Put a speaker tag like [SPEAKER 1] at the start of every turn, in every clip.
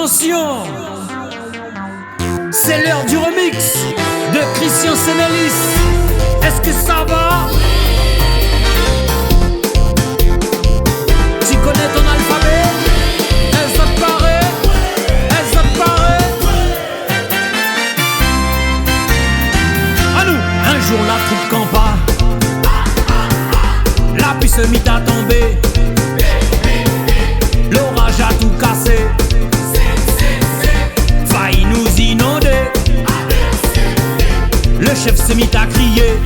[SPEAKER 1] Attention, c'est l'heure du remix de Christian Senelis. Est-ce que ça va? Tu connais ton alphabet? Est-ce que ça te paraît? Est-ce que ça te paraît? À nous, un jour la troupe campa, la pluie se mit à tomber, l'orage a tout cassé, failli nous inonder. Le chef se mit à crier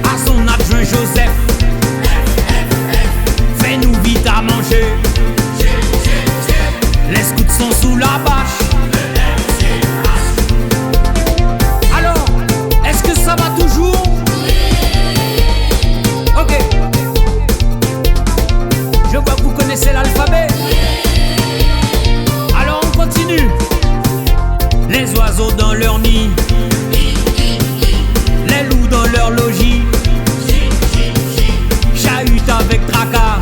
[SPEAKER 1] à son adjoint Joseph: fais-nous vite à manger. Les scouts sont sous la bâche. Alors, est-ce que ça va toujours? Ok. Je vois que vous connaissez l'alphabet. Alors on continue. Les oiseaux dans leur nid, les loups dans leur logis, chahutent avec tracas,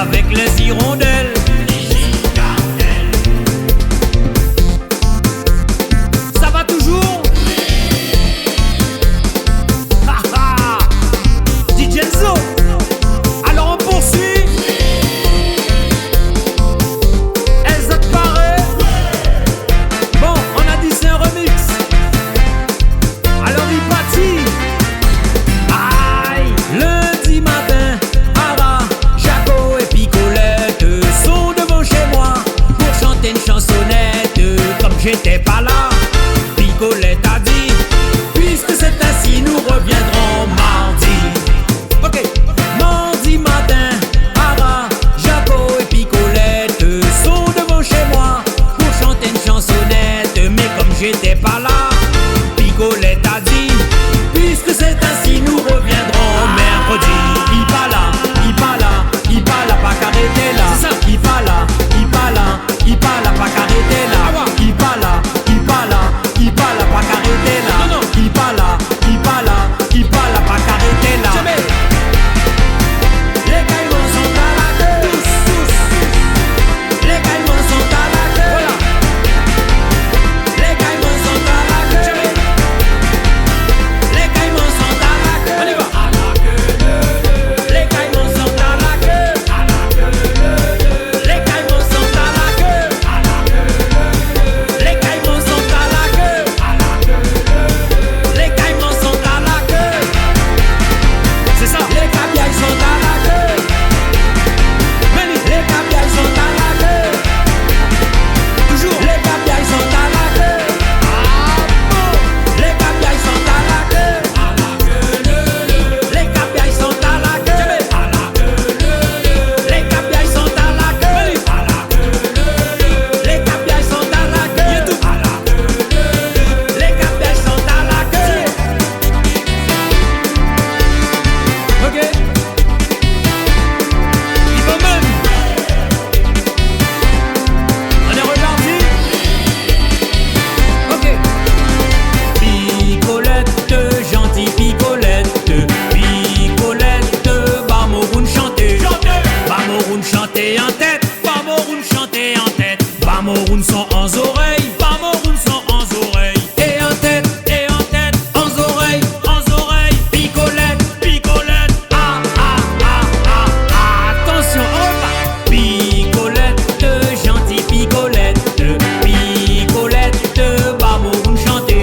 [SPEAKER 1] avec les hirondelles. Ça va toujours? DJ Enzo. Alors on poursuit. Est-ce que ça te paraît? Bon, on a dit c'est un remix. Alors il pâtit. Aïe, lundi matin, Ara, Jaco et Picolette sont devant chez moi pour chanter une chansonnette. Comme j'étais pas là, Picolette a dit: puisque c'est ainsi, nous reviendrons mardi. Ok, mardi matin, Ara, Jaco et Picolette sont devant chez moi pour chanter une chansonnette. Mais comme j'étais pas là, Picolette a dit: puisque c'est ainsi, nous reviendrons mercredi. Il pas là, il pas là, il pas là, pas qu'arrêter là. Il pas là, il pas là, il pas là, pas qu'arrêter là. Il pas là, il pas là, il pas là, pas qu'arrêter là. Il pas là, il pas là, il pas là, pas qu'arrêter là. Les caïmans sont à la queue. Les caïmans sont à la queue. Voilà. Les caïmans sont à la queue. Les caïmans sont à la queue. On y va. Les caïmans sont à la queue. Les caïmans sont à la queue. Les caïmans sont à la queue. Les caïmans sont à la queue. C'est ça. Les cabiailles sont à la queue. Les cabiailles sont à la queue. Toujours. Les cabiailles sont à la queue. Les cabiailles sont à la queue. Les cabiailles sont à la queue. Les cabiailles sont à la queue. Les cabiailles sont à la queue. Les cabiailles sont à la queue. Ok. Il va même. On est reparti. Ok. Picolette, gentille Picolette, Picolette, Bamoroun chanter. Bamoroun chanter en tête. Bamoroun chanter en tête. Bamoroun sont en oreilles. Bamoroun sont en oreilles. Et en tête, en oreilles, Picolette, Picolette. Ah, ah, ah, ah, ah. Attention, on repart. Picolette, gentille Picolette, Picolette, Bamoroun chanter.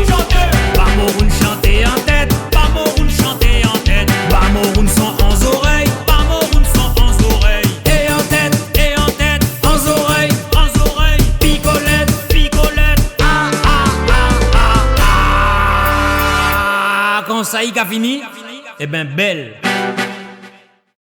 [SPEAKER 1] Bamoroun chanter en tête. Bamoroun chanter en tête. Bamoroun sont en oreilles. Bamoroun sont en oreilles. Et en tête, en oreilles, Picolette, Picolette. Ah, ah, ah, ah, ah. Quand ça y a fini, eh ben belle.